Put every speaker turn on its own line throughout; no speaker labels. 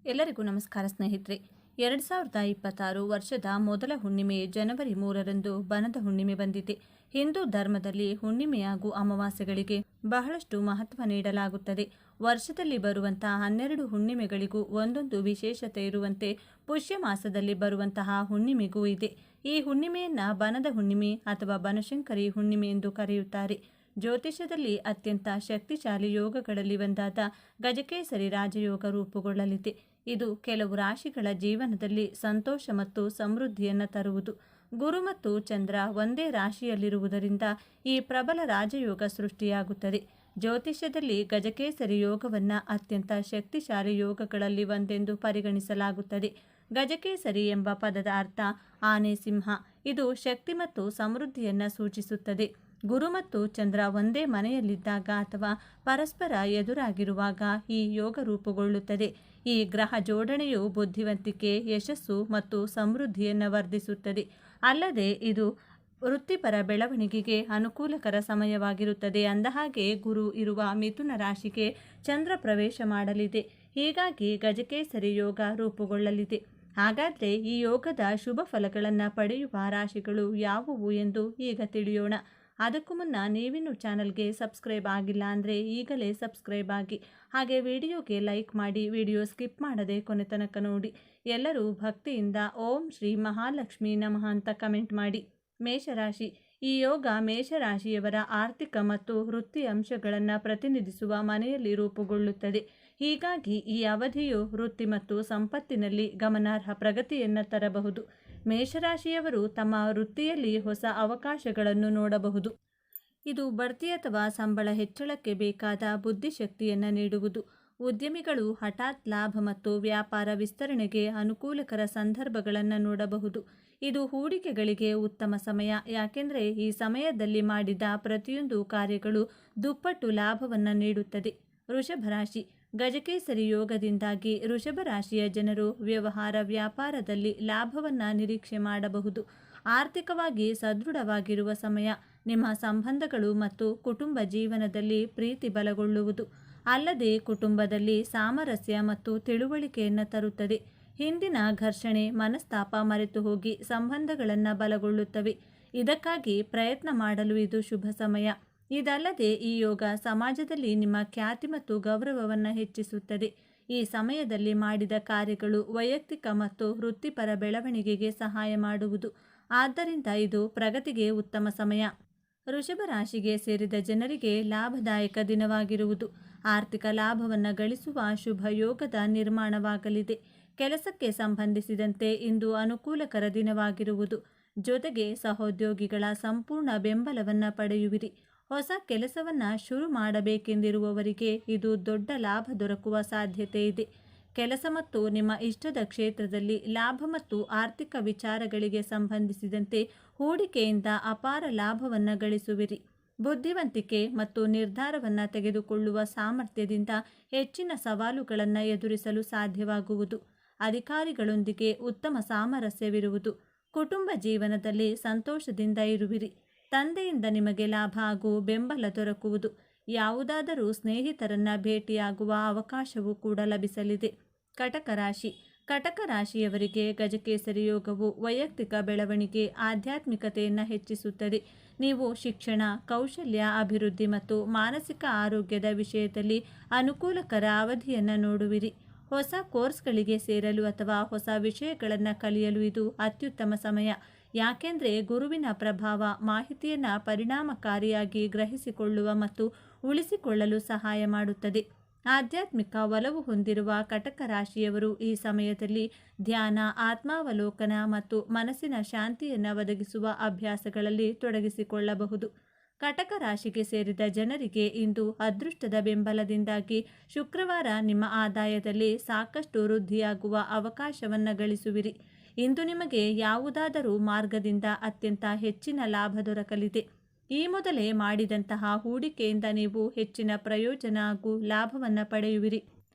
ಎಲ್ಲರಿಗೂ ನಮಸ್ಕಾರ ಸ್ನೇಹಿತರೆ. 2026 ವರ್ಷದ ಮೊದಲ ಹುಣ್ಣಿಮೆ ಜನವರಿ 3ರಂದು ಬನದ ಹುಣ್ಣಿಮೆ ಬಂದಿದೆ. ಹಿಂದೂ ಧರ್ಮದಲ್ಲಿ ಹುಣ್ಣಿಮೆ ಹಾಗೂ ಅಮಾವಾಸ್ಯೆಗಳಿಗೆ ಬಹಳಷ್ಟು ಮಹತ್ವ ನೀಡಲಾಗುತ್ತದೆ. ವರ್ಷದಲ್ಲಿ ಬರುವಂತಹ 12 ಹುಣ್ಣಿಮೆಗಳಿಗೂ ಒಂದೊಂದು ವಿಶೇಷತೆ ಇರುವಂತೆ ಪುಷ್ಯ ಮಾಸದಲ್ಲಿ ಬರುವಂತಹ ಹುಣ್ಣಿಮೆಗೂ ಇದೆ. ಈ ಹುಣ್ಣಿಮೆಯನ್ನ ಬನದ ಹುಣ್ಣಿಮೆ ಅಥವಾ ಬನಶಂಕರಿ ಹುಣ್ಣಿಮೆ ಎಂದು ಕರೆಯುತ್ತಾರೆ. ಜ್ಯೋತಿಷ್ಯದಲ್ಲಿ ಅತ್ಯಂತ ಶಕ್ತಿಶಾಲಿ ಯೋಗಗಳಲ್ಲಿ ಒಂದಾದ ಗಜಕೇಸರಿ ರಾಜಯೋಗ ರೂಪುಗೊಳ್ಳಲಿದೆ. ಇದು ಕೆಲವು ರಾಶಿಗಳ ಜೀವನದಲ್ಲಿ ಸಂತೋಷ ಮತ್ತು ಸಮೃದ್ಧಿಯನ್ನು ತರುವುದು. ಗುರು ಮತ್ತು ಚಂದ್ರ ಒಂದೇ ರಾಶಿಯಲ್ಲಿರುವುದರಿಂದ ಈ ಪ್ರಬಲ ರಾಜಯೋಗ ಸೃಷ್ಟಿಯಾಗುತ್ತದೆ. ಜ್ಯೋತಿಷ್ಯದಲ್ಲಿ ಗಜಕೇಸರಿ ಯೋಗವನ್ನು ಅತ್ಯಂತ ಶಕ್ತಿಶಾಲಿ ಯೋಗಗಳಲ್ಲಿ ಒಂದೆಂದು ಪರಿಗಣಿಸಲಾಗುತ್ತದೆ. ಗಜಕೇಸರಿ ಎಂಬ ಪದದ ಅರ್ಥ ಆನೆ, ಸಿಂಹ. ಇದು ಶಕ್ತಿ ಮತ್ತು ಸಮೃದ್ಧಿಯನ್ನು ಸೂಚಿಸುತ್ತದೆ. ಗುರು ಮತ್ತು ಚಂದ್ರ ಒಂದೇ ಮನೆಯಲ್ಲಿದ್ದಾಗ ಅಥವಾ ಪರಸ್ಪರ ಎದುರಾಗಿರುವಾಗ ಈ ಯೋಗ ರೂಪುಗೊಳ್ಳುತ್ತದೆ. ಈ ಗ್ರಹ ಜೋಡಣೆಯು ಬುದ್ಧಿವಂತಿಕೆ, ಯಶಸ್ಸು ಮತ್ತು ಸಮೃದ್ಧಿಯನ್ನು ವರ್ಧಿಸುತ್ತದೆ. ಅಲ್ಲದೆ ಇದು ವೃತ್ತಿಪರ ಬೆಳವಣಿಗೆಗೆ ಅನುಕೂಲಕರ ಸಮಯವಾಗಿರುತ್ತದೆ. ಅಂದಹಾಗೆ ಗುರು ಇರುವ ಮಿಥುನ ರಾಶಿಗೆ ಚಂದ್ರ ಪ್ರವೇಶ ಮಾಡಲಿದೆ. ಹೀಗಾಗಿ ಗಜಕೇಸರಿ ಯೋಗ ರೂಪುಗೊಳ್ಳಲಿದೆ. ಹಾಗಾದರೆ ಈ ಯೋಗದ ಶುಭ ಫಲಗಳನ್ನು ಪಡೆಯುವ ರಾಶಿಗಳು ಯಾವುವು ಎಂದು ಈಗ ತಿಳಿಯೋಣ. ಅದಕ್ಕೂ ಮುನ್ನ ನೀವಿನ್ನು ಚಾನಲ್ಗೆ ಸಬ್ಸ್ಕ್ರೈಬ್ ಆಗಿಲ್ಲ ಅಂದರೆ ಈಗಲೇ ಸಬ್ಸ್ಕ್ರೈಬ್ ಆಗಿ, ಹಾಗೆ ವಿಡಿಯೋಗೆ ಲೈಕ್ ಮಾಡಿ, ವಿಡಿಯೋ ಸ್ಕಿಪ್ ಮಾಡದೆ ಕೊನೆ ತನಕ ನೋಡಿ. ಎಲ್ಲರೂ ಭಕ್ತಿಯಿಂದ ಓಂ ಶ್ರೀ ಮಹಾಲಕ್ಷ್ಮಿ ನಮಃ ಅಂತ ಕಮೆಂಟ್ ಮಾಡಿ. ಮೇಷರಾಶಿ. ಈ ಯೋಗ ಮೇಷರಾಶಿಯವರ ಆರ್ಥಿಕ ಮತ್ತು ವೃತ್ತಿ ಅಂಶಗಳನ್ನು ಪ್ರತಿನಿಧಿಸುವ ಮನೆಯಲ್ಲಿ ರೂಪುಗೊಳ್ಳುತ್ತದೆ. ಹೀಗಾಗಿ ಈ ಅವಧಿಯು ವೃತ್ತಿ ಮತ್ತು ಸಂಪತ್ತಿನಲ್ಲಿ ಗಮನಾರ್ಹ ಪ್ರಗತಿಯನ್ನು ತರಬಹುದು. ಮೇಷರಾಶಿಯವರು ತಮ್ಮ ವೃತ್ತಿಯಲ್ಲಿ ಹೊಸ ಅವಕಾಶಗಳನ್ನು ನೋಡಬಹುದು. ಇದು ಬಡ್ತಿ ಅಥವಾ ಸಂಬಳ ಹೆಚ್ಚಳಕ್ಕೆ ಬೇಕಾದ ಬುದ್ಧಿಶಕ್ತಿಯನ್ನು ನೀಡುವುದು. ಉದ್ಯಮಿಗಳು ಹಠಾತ್ ಲಾಭ ಮತ್ತು ವ್ಯಾಪಾರ ವಿಸ್ತರಣೆಗೆ ಅನುಕೂಲಕರ ಸಂದರ್ಭಗಳನ್ನು ನೋಡಬಹುದು. ಇದು ಹೂಡಿಕೆಗಳಿಗೆ ಉತ್ತಮ ಸಮಯ, ಯಾಕೆಂದರೆ ಈ ಸಮಯದಲ್ಲಿ ಮಾಡಿದ ಪ್ರತಿಯೊಂದು ಕಾರ್ಯಗಳು ದುಪ್ಪಟ್ಟು ಲಾಭವನ್ನು ನೀಡುತ್ತದೆ. ವೃಷಭ ರಾಶಿ. ಗಜಕೇಸರಿ ಯೋಗದಿಂದಾಗಿ ವೃಷಭ ರಾಶಿಯ ಜನರು ವ್ಯವಹಾರ ವ್ಯಾಪಾರದಲ್ಲಿ ಲಾಭವನ್ನು ನಿರೀಕ್ಷೆ ಮಾಡಬಹುದು. ಆರ್ಥಿಕವಾಗಿ ಸದೃಢವಾಗಿರುವ ಸಮಯ. ನಿಮ್ಮ ಸಂಬಂಧಗಳು ಮತ್ತು ಕುಟುಂಬ ಜೀವನದಲ್ಲಿ ಪ್ರೀತಿ ಬಲಗೊಳ್ಳುವುದು. ಅಲ್ಲದೆ ಕುಟುಂಬದಲ್ಲಿ ಸಾಮರಸ್ಯ ಮತ್ತು ತಿಳುವಳಿಕೆಯನ್ನು ತರುತ್ತದೆ. ಹಿಂದಿನ ಘರ್ಷಣೆ, ಮನಸ್ತಾಪ ಮರೆತು ಹೋಗಿ ಸಂಬಂಧಗಳನ್ನು ಬಲಗೊಳ್ಳುತ್ತವೆ. ಇದಕ್ಕಾಗಿ ಪ್ರಯತ್ನ ಮಾಡಲು ಇದು ಶುಭ ಸಮಯ. ಇದಲ್ಲದೆ ಈ ಯೋಗ ಸಮಾಜದಲ್ಲಿ ನಿಮ್ಮ ಖ್ಯಾತಿ ಮತ್ತು ಗೌರವವನ್ನು ಹೆಚ್ಚಿಸುತ್ತದೆ. ಈ ಸಮಯದಲ್ಲಿ ಮಾಡಿದ ಕಾರ್ಯಗಳು ವೈಯಕ್ತಿಕ ಮತ್ತು ವೃತ್ತಿಪರ ಬೆಳವಣಿಗೆಗೆ ಸಹಾಯ ಮಾಡುವುದು. ಆದ್ದರಿಂದ ಇದು ಪ್ರಗತಿಗೆ ಉತ್ತಮ ಸಮಯ. ವೃಷಭ ರಾಶಿಗೆ ಸೇರಿದ ಜನರಿಗೆ ಲಾಭದಾಯಕ ದಿನವಾಗಿರುವುದು. ಆರ್ಥಿಕ ಲಾಭವನ್ನು ಗಳಿಸುವ ಶುಭ ಯೋಗದ ನಿರ್ಮಾಣವಾಗಲಿದೆ. ಕೆಲಸಕ್ಕೆ ಸಂಬಂಧಿಸಿದಂತೆ ಇಂದು ಅನುಕೂಲಕರ ದಿನವಾಗಿರುವುದು. ಜೊತೆಗೆ ಸಹೋದ್ಯೋಗಿಗಳ ಸಂಪೂರ್ಣ ಬೆಂಬಲವನ್ನು ಪಡೆಯುವಿರಿ. ಹೊಸ ಕೆಲಸವನ್ನು ಶುರು ಮಾಡಬೇಕೆಂದಿರುವವರಿಗೆ ಇದು ದೊಡ್ಡ ಲಾಭ ದೊರಕುವ ಸಾಧ್ಯತೆ ಇದೆ. ಕೆಲಸ ಮತ್ತು ನಿಮ್ಮ ಇಷ್ಟದ ಕ್ಷೇತ್ರದಲ್ಲಿ ಲಾಭ ಮತ್ತು ಆರ್ಥಿಕ ವಿಚಾರಗಳಿಗೆ ಸಂಬಂಧಿಸಿದಂತೆ ಹೂಡಿಕೆಯಿಂದ ಅಪಾರ ಲಾಭವನ್ನು ಗಳಿಸುವಿರಿ. ಬುದ್ಧಿವಂತಿಕೆ ಮತ್ತು ನಿರ್ಧಾರವನ್ನು ತೆಗೆದುಕೊಳ್ಳುವ ಸಾಮರ್ಥ್ಯದಿಂದ ಹೆಚ್ಚಿನ ಸವಾಲುಗಳನ್ನು ಎದುರಿಸಲು ಸಾಧ್ಯವಾಗುವುದು. ಅಧಿಕಾರಿಗಳೊಂದಿಗೆ ಉತ್ತಮ ಸಾಮರಸ್ಯವಿರುವುದು. ಕುಟುಂಬ ಜೀವನದಲ್ಲಿ ಸಂತೋಷದಿಂದ ಇರುವಿರಿ. ತಂದೆಯಿಂದ ನಿಮಗೆ ಲಾಭ ಹಾಗೂ ಬೆಂಬಲ ದೊರಕುವುದು. ಯಾವುದಾದರೂ ಸ್ನೇಹಿತರನ್ನು ಭೇಟಿಯಾಗುವ ಅವಕಾಶವೂ ಕೂಡ ಲಭಿಸಲಿದೆ. ಕಟಕ ರಾಶಿ. ಕಟಕ ರಾಶಿಯವರಿಗೆ ಗಜಕೇಸರಿ ಯೋಗವು ವೈಯಕ್ತಿಕ ಬೆಳವಣಿಗೆ, ಆಧ್ಯಾತ್ಮಿಕತೆಯನ್ನು ಹೆಚ್ಚಿಸುತ್ತದೆ. ನೀವು ಶಿಕ್ಷಣ, ಕೌಶಲ್ಯ ಅಭಿವೃದ್ಧಿ ಮತ್ತು ಮಾನಸಿಕ ಆರೋಗ್ಯದ ವಿಷಯದಲ್ಲಿ ಅನುಕೂಲಕರ ಅವಧಿಯನ್ನು ನೋಡುವಿರಿ. ಹೊಸ ಕೋರ್ಸ್ಗಳಿಗೆ ಸೇರಲು ಅಥವಾ ಹೊಸ ವಿಷಯಗಳನ್ನು ಕಲಿಯಲು ಇದು ಅತ್ಯುತ್ತಮ ಸಮಯ. ಯಾಕೆಂದರೆ ಗುರುವಿನ ಪ್ರಭಾವ ಮಾಹಿತಿಯನ್ನು ಪರಿಣಾಮಕಾರಿಯಾಗಿ ಗ್ರಹಿಸಿಕೊಳ್ಳುವ ಮತ್ತು ಉಳಿಸಿಕೊಳ್ಳಲು ಸಹಾಯ ಮಾಡುತ್ತದೆ. ಆಧ್ಯಾತ್ಮಿಕ ಒಲವು ಹೊಂದಿರುವ ಕಟಕ ರಾಶಿಯವರು ಈ ಸಮಯದಲ್ಲಿ ಧ್ಯಾನ, ಆತ್ಮಾವಲೋಕನ ಮತ್ತು ಮನಸ್ಸಿನ ಶಾಂತಿಯನ್ನು ಒದಗಿಸುವ ಅಭ್ಯಾಸಗಳಲ್ಲಿ ತೊಡಗಿಸಿಕೊಳ್ಳಬಹುದು. ಕಟಕ ರಾಶಿಗೆ ಸೇರಿದ ಜನರಿಗೆ ಇಂದು ಅದೃಷ್ಟದ ಬೆಂಬಲದಿಂದಾಗಿ ಶುಕ್ರವಾರ ನಿಮ್ಮ ಆದಾಯದಲ್ಲಿ ಸಾಕಷ್ಟು ವೃದ್ಧಿಯಾಗುವ ಅವಕಾಶವನ್ನು ಗಳಿಸುವಿರಿ. ಇಂದು ನಿಮಗೆ ಯಾವುದಾದರೂ ಮಾರ್ಗದಿಂದ ಅತ್ಯಂತ ಹೆಚ್ಚಿನ ಲಾಭ ದೊರಕಲಿದೆ. ಈ ಮೊದಲೇ ಮಾಡಿದಂತಹ ಹೂಡಿಕೆಯಿಂದ ನೀವು ಹೆಚ್ಚಿನ ಪ್ರಯೋಜನ ಹಾಗೂ ಲಾಭವನ್ನು ಪಡೆಯುವಿರಿ.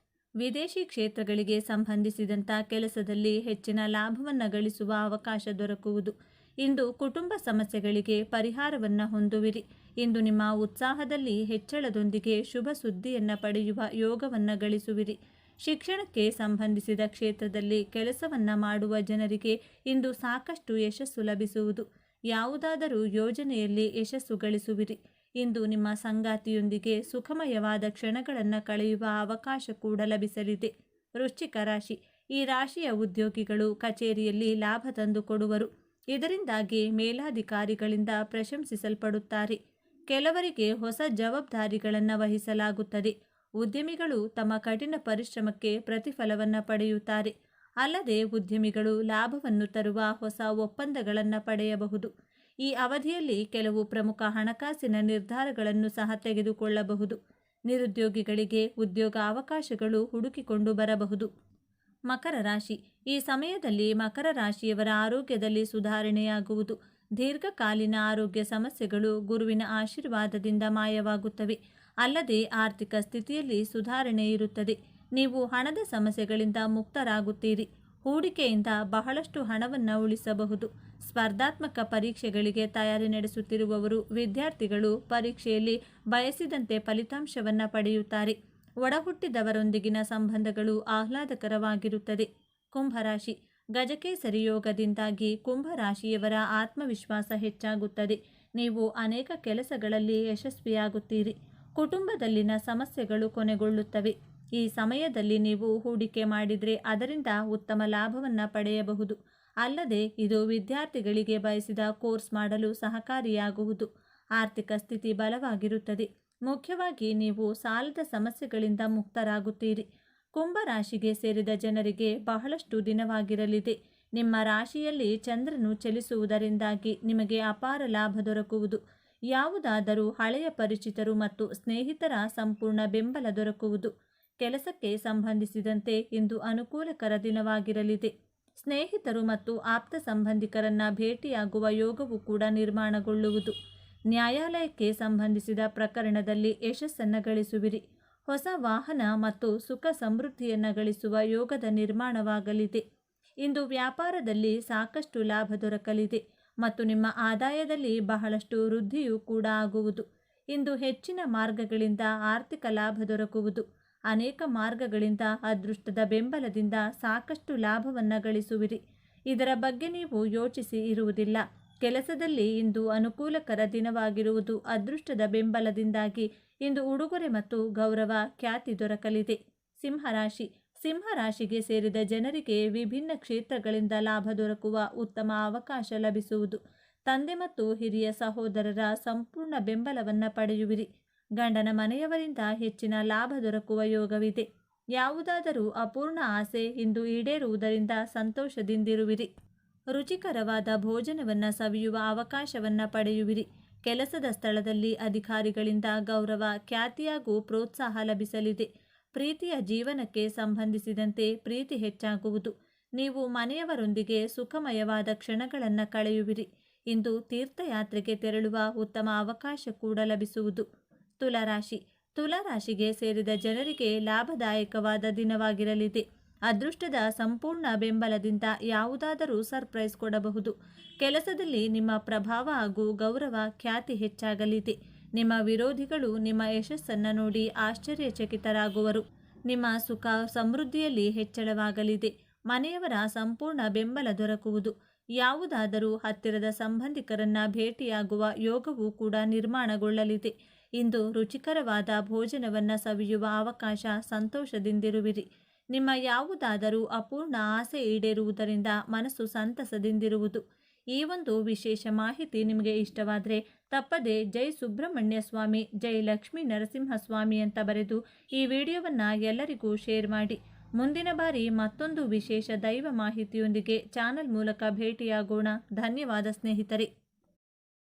ವಿದೇಶಿ ಕ್ಷೇತ್ರಗಳಿಗೆ ಸಂಬಂಧಿಸಿದಂಥ ಕೆಲಸದಲ್ಲಿ ಹೆಚ್ಚಿನ ಲಾಭವನ್ನು ಗಳಿಸುವ ಅವಕಾಶ ದೊರಕುವುದು. ಇಂದು ಕುಟುಂಬ ಸಮಸ್ಯೆಗಳಿಗೆ ಪರಿಹಾರವನ್ನು ಹೊಂದುವಿರಿ. ಇಂದು ನಿಮ್ಮ ಉತ್ಸಾಹದಲ್ಲಿ ಹೆಚ್ಚಳದೊಂದಿಗೆ ಶುಭ ಸುದ್ದಿಯನ್ನು ಪಡೆಯುವ ಯೋಗವನ್ನು ಗಳಿಸುವಿರಿ. ಶಿಕ್ಷಣಕ್ಕೆ ಸಂಬಂಧಿಸಿದ ಕ್ಷೇತ್ರದಲ್ಲಿ ಕೆಲಸವನ್ನ ಮಾಡುವ ಜನರಿಗೆ ಇಂದು ಸಾಕಷ್ಟು ಯಶಸ್ಸು ಲಭಿಸುವುದು. ಯಾವುದಾದರೂ ಯೋಜನೆಯಲ್ಲಿ ಯಶಸ್ಸು ಗಳಿಸುವಿರಿ. ಇಂದು ನಿಮ್ಮ ಸಂಗಾತಿಯೊಂದಿಗೆ ಸುಖಮಯವಾದ ಕ್ಷಣಗಳನ್ನು ಕಳೆಯುವ ಅವಕಾಶ ಕೂಡ ಲಭಿಸಲಿದೆ. ವೃಶ್ಚಿಕ ರಾಶಿ. ಈ ರಾಶಿಯ ಉದ್ಯೋಗಿಗಳು ಕಚೇರಿಯಲ್ಲಿ ಲಾಭ ತಂದುಕೊಡುವರು. ಇದರಿಂದಾಗಿ ಮೇಲಾಧಿಕಾರಿಗಳಿಂದ ಪ್ರಶಂಸಿಸಲ್ಪಡುತ್ತಾರೆ. ಕೆಲವರಿಗೆ ಹೊಸ ಜವಾಬ್ದಾರಿಗಳನ್ನು ವಹಿಸಲಾಗುತ್ತದೆ. ಉದ್ಯಮಿಗಳು ತಮ್ಮ ಕಠಿಣ ಪರಿಶ್ರಮಕ್ಕೆ ಪ್ರತಿಫಲವನ್ನು ಪಡೆಯುತ್ತಾರೆ. ಅಲ್ಲದೆ ಉದ್ಯಮಿಗಳು ಲಾಭವನ್ನು ತರುವ ಹೊಸ ಒಪ್ಪಂದಗಳನ್ನು ಪಡೆಯಬಹುದು. ಈ ಅವಧಿಯಲ್ಲಿ ಕೆಲವು ಪ್ರಮುಖ ಹಣಕಾಸಿನ ನಿರ್ಧಾರಗಳನ್ನು ಸಹ ತೆಗೆದುಕೊಳ್ಳಬಹುದು. ನಿರುದ್ಯೋಗಿಗಳಿಗೆ ಉದ್ಯೋಗ ಅವಕಾಶಗಳು ಹುಡುಕಿಕೊಂಡು ಬರಬಹುದು. ಮಕರ ರಾಶಿ. ಈ ಸಮಯದಲ್ಲಿ ಮಕರ ರಾಶಿಯವರ ಆರೋಗ್ಯದಲ್ಲಿ ಸುಧಾರಣೆಯಾಗುವುದು. ದೀರ್ಘಕಾಲೀನ ಆರೋಗ್ಯ ಸಮಸ್ಯೆಗಳು ಗುರುವಿನ ಆಶೀರ್ವಾದದಿಂದ ಮಾಯವಾಗುತ್ತವೆ. ಅಲ್ಲದೆ ಆರ್ಥಿಕ ಸ್ಥಿತಿಯಲ್ಲಿ ಸುಧಾರಣೆ ಇರುತ್ತದೆ. ನೀವು ಹಣದ ಸಮಸ್ಯೆಗಳಿಂದ ಮುಕ್ತರಾಗುತ್ತೀರಿ. ಹೂಡಿಕೆಯಿಂದ ಬಹಳಷ್ಟು ಹಣವನ್ನು ಉಳಿಸಬಹುದು. ಸ್ಪರ್ಧಾತ್ಮಕ ಪರೀಕ್ಷೆಗಳಿಗೆ ತಯಾರಿ ನಡೆಸುತ್ತಿರುವವರು, ವಿದ್ಯಾರ್ಥಿಗಳು ಪರೀಕ್ಷೆಯಲ್ಲಿ ಬಯಸಿದಂತೆ ಫಲಿತಾಂಶವನ್ನು ಪಡೆಯುತ್ತಾರೆ. ಒಡಹುಟ್ಟಿದವರೊಂದಿಗಿನ ಸಂಬಂಧಗಳು ಆಹ್ಲಾದಕರವಾಗಿರುತ್ತದೆ. ಕುಂಭರಾಶಿ. ಗಜಕೇಸರಿ ಯೋಗದಿಂದಾಗಿ ಕುಂಭರಾಶಿಯವರ ಆತ್ಮವಿಶ್ವಾಸ ಹೆಚ್ಚಾಗುತ್ತದೆ. ನೀವು ಅನೇಕ ಕೆಲಸಗಳಲ್ಲಿ ಯಶಸ್ವಿಯಾಗುತ್ತೀರಿ. ಕುಟುಂಬದಲ್ಲಿನ ಸಮಸ್ಯೆಗಳು ಕೊನೆಗೊಳ್ಳುತ್ತವೆ. ಈ ಸಮಯದಲ್ಲಿ ನೀವು ಹೂಡಿಕೆ ಮಾಡಿದರೆ ಅದರಿಂದ ಉತ್ತಮ ಲಾಭವನ್ನು ಪಡೆಯಬಹುದು. ಅಲ್ಲದೆ ಇದು ವಿದ್ಯಾರ್ಥಿಗಳಿಗೆ ಬಯಸಿದ ಕೋರ್ಸ್ ಮಾಡಲು ಸಹಕಾರಿಯಾಗುವುದು. ಆರ್ಥಿಕ ಸ್ಥಿತಿ ಬಲವಾಗಿರುತ್ತದೆ. ಮುಖ್ಯವಾಗಿ ನೀವು ಸಾಲದ ಸಮಸ್ಯೆಗಳಿಂದ ಮುಕ್ತರಾಗುತ್ತೀರಿ. ಕುಂಭರಾಶಿಗೆ ಸೇರಿದ ಜನರಿಗೆ ಬಹಳಷ್ಟು ದಿನವಾಗಿರಲಿದೆ. ನಿಮ್ಮ ರಾಶಿಯಲ್ಲಿ ಚಂದ್ರನು ಚಲಿಸುವುದರಿಂದಾಗಿ ನಿಮಗೆ ಅಪಾರ ಲಾಭ ದೊರಕುವುದು. ಯಾವುದಾದರೂ ಹಳೆಯ ಪರಿಚಿತರು ಮತ್ತು ಸ್ನೇಹಿತರ ಸಂಪೂರ್ಣ ಬೆಂಬಲ ದೊರಕುವುದು. ಕೆಲಸಕ್ಕೆ ಸಂಬಂಧಿಸಿದಂತೆ ಇಂದು ಅನುಕೂಲಕರ ದಿನವಾಗಿರಲಿದೆ. ಸ್ನೇಹಿತರು ಮತ್ತು ಆಪ್ತ ಸಂಬಂಧಿಕರನ್ನ ಭೇಟಿಯಾಗುವ ಯೋಗವು ಕೂಡ ನಿರ್ಮಾಣಗೊಳ್ಳುವುದು. ನ್ಯಾಯಾಲಯಕ್ಕೆ ಸಂಬಂಧಿಸಿದ ಪ್ರಕರಣದಲ್ಲಿ ಯಶಸ್ಸನ್ನು ಗಳಿಸುವಿರಿ. ಹೊಸ ವಾಹನ ಮತ್ತು ಸುಖ ಸಮೃದ್ಧಿಯನ್ನು ಗಳಿಸುವ ಯೋಗದ ನಿರ್ಮಾಣವಾಗಲಿದೆ. ಇಂದು ವ್ಯಾಪಾರದಲ್ಲಿ ಸಾಕಷ್ಟು ಲಾಭ ದೊರಕಲಿದೆ ಮತ್ತು ನಿಮ್ಮ ಆದಾಯದಲ್ಲಿ ಬಹಳಷ್ಟು ವೃದ್ಧಿಯೂ ಕೂಡ ಆಗುವುದು. ಇಂದು ಹೆಚ್ಚಿನ ಮಾರ್ಗಗಳಿಂದ ಆರ್ಥಿಕ ಲಾಭ ದೊರಕುವುದು. ಅನೇಕ ಮಾರ್ಗಗಳಿಂದ ಅದೃಷ್ಟದ ಬೆಂಬಲದಿಂದ ಸಾಕಷ್ಟು ಲಾಭವನ್ನು ಗಳಿಸುವಿರಿ. ಇದರ ಬಗ್ಗೆ ನೀವು ಯೋಚಿಸಿ ಇರುವುದಿಲ್ಲ. ಕೆಲಸದಲ್ಲಿ ಇಂದು ಅನುಕೂಲಕರ ದಿನವಾಗಿರುವುದು. ಅದೃಷ್ಟದ ಬೆಂಬಲದಿಂದಾಗಿ ಇಂದು ಉಡುಗೊರೆ ಮತ್ತು ಗೌರವ, ಖ್ಯಾತಿ ದೊರಕಲಿದೆ. ಸಿಂಹರಾಶಿ. ಸಿಂಹರಾಶಿಗೆ ಸೇರಿದ ಜನರಿಗೆ ವಿಭಿನ್ನ ಕ್ಷೇತ್ರಗಳಿಂದ ಲಾಭ ದೊರಕುವ ಉತ್ತಮ ಅವಕಾಶ ಲಭಿಸುವುದು. ತಂದೆ ಮತ್ತು ಹಿರಿಯ ಸಹೋದರರ ಸಂಪೂರ್ಣ ಬೆಂಬಲವನ್ನು ಪಡೆಯುವಿರಿ. ಗಂಡನ ಮನೆಯವರಿಂದ ಹೆಚ್ಚಿನ ಲಾಭ ದೊರಕುವ ಯೋಗವಿದೆ. ಯಾವುದಾದರೂ ಅಪೂರ್ಣ ಆಸೆ ಇಂದು ಈಡೇರುವುದರಿಂದ ಸಂತೋಷದಿಂದಿರುವಿರಿ. ರುಚಿಕರವಾದ ಭೋಜನವನ್ನು ಸವಿಯುವ ಅವಕಾಶವನ್ನು ಪಡೆಯುವಿರಿ. ಕೆಲಸದ ಸ್ಥಳದಲ್ಲಿ ಅಧಿಕಾರಿಗಳಿಂದ ಗೌರವ, ಖ್ಯಾತಿ ಹಾಗೂ ಪ್ರೋತ್ಸಾಹ ಲಭಿಸಲಿದೆ. ಪ್ರೀತಿಯ ಜೀವನಕ್ಕೆ ಸಂಬಂಧಿಸಿದಂತೆ ಪ್ರೀತಿ ಹೆಚ್ಚಾಗುವುದು. ನೀವು ಮನೆಯವರೊಂದಿಗೆ ಸುಖಮಯವಾದ ಕ್ಷಣಗಳನ್ನು ಕಳೆಯುವಿರಿ. ಇಂದು ತೀರ್ಥಯಾತ್ರೆಗೆ ತೆರಳುವ ಉತ್ತಮ ಅವಕಾಶ ಕೂಡ ಲಭಿಸುವುದು. ತುಲಾರಾಶಿ. ತುಲಾರಾಶಿಗೆ ಸೇರಿದ ಜನರಿಗೆ ಲಾಭದಾಯಕವಾದ ದಿನವಾಗಿರಲಿದೆ. ಅದೃಷ್ಟದ ಸಂಪೂರ್ಣ ಬೆಂಬಲದಿಂದ ಯಾವುದಾದರೂ ಸರ್ಪ್ರೈಸ್ ಕೊಡಬಹುದು. ಕೆಲಸದಲ್ಲಿ ನಿಮ್ಮ ಪ್ರಭಾವ ಹಾಗೂ ಗೌರವ, ಖ್ಯಾತಿ ಹೆಚ್ಚಾಗಲಿದೆ. ನಿಮ್ಮ ವಿರೋಧಿಗಳು ನಿಮ್ಮ ಯಶಸ್ಸನ್ನು ನೋಡಿ ಆಶ್ಚರ್ಯಚಕಿತರಾಗುವರು. ನಿಮ್ಮ ಸುಖ ಸಮೃದ್ಧಿಯಲ್ಲಿ ಹೆಚ್ಚಳವಾಗಲಿದೆ. ಮನೆಯವರ ಸಂಪೂರ್ಣ ಬೆಂಬಲ ದೊರಕುವುದು. ಯಾವುದಾದರೂ ಹತ್ತಿರದ ಸಂಬಂಧಿಕರನ್ನ ಭೇಟಿಯಾಗುವ ಯೋಗವೂ ಕೂಡ ನಿರ್ಮಾಣಗೊಳ್ಳಲಿದೆ. ಇಂದು ರುಚಿಕರವಾದ ಭೋಜನವನ್ನು ಸವಿಯುವ ಅವಕಾಶ, ಸಂತೋಷದಿಂದಿರುವಿರಿ. ನಿಮ್ಮ ಯಾವುದಾದರೂ ಅಪೂರ್ಣ ಆಸೆ ಈಡೇರುವುದರಿಂದ ಮನಸ್ಸು ಸಂತಸದಿಂದಿರುವುದು. ಈ ಒಂದು ವಿಶೇಷ ಮಾಹಿತಿ ನಿಮಗೆ ಇಷ್ಟವಾದರೆ ತಪ್ಪದೆ ಜೈ ಸುಬ್ರಹ್ಮಣ್ಯ ಸ್ವಾಮಿ, ಜೈ ಲಕ್ಷ್ಮೀ ನರಸಿಂಹಸ್ವಾಮಿ ಅಂತ ಬರೆದು ಈ ವಿಡಿಯೋವನ್ನು ಎಲ್ಲರಿಗೂ ಶೇರ್ ಮಾಡಿ. ಮುಂದಿನ ಬಾರಿ ಮತ್ತೊಂದು ವಿಶೇಷ ದೈವ ಮಾಹಿತಿಯೊಂದಿಗೆ ಚಾನಲ್ ಮೂಲಕ ಭೇಟಿಯಾಗೋಣ. ಧನ್ಯವಾದ ಸ್ನೇಹಿತರೆ.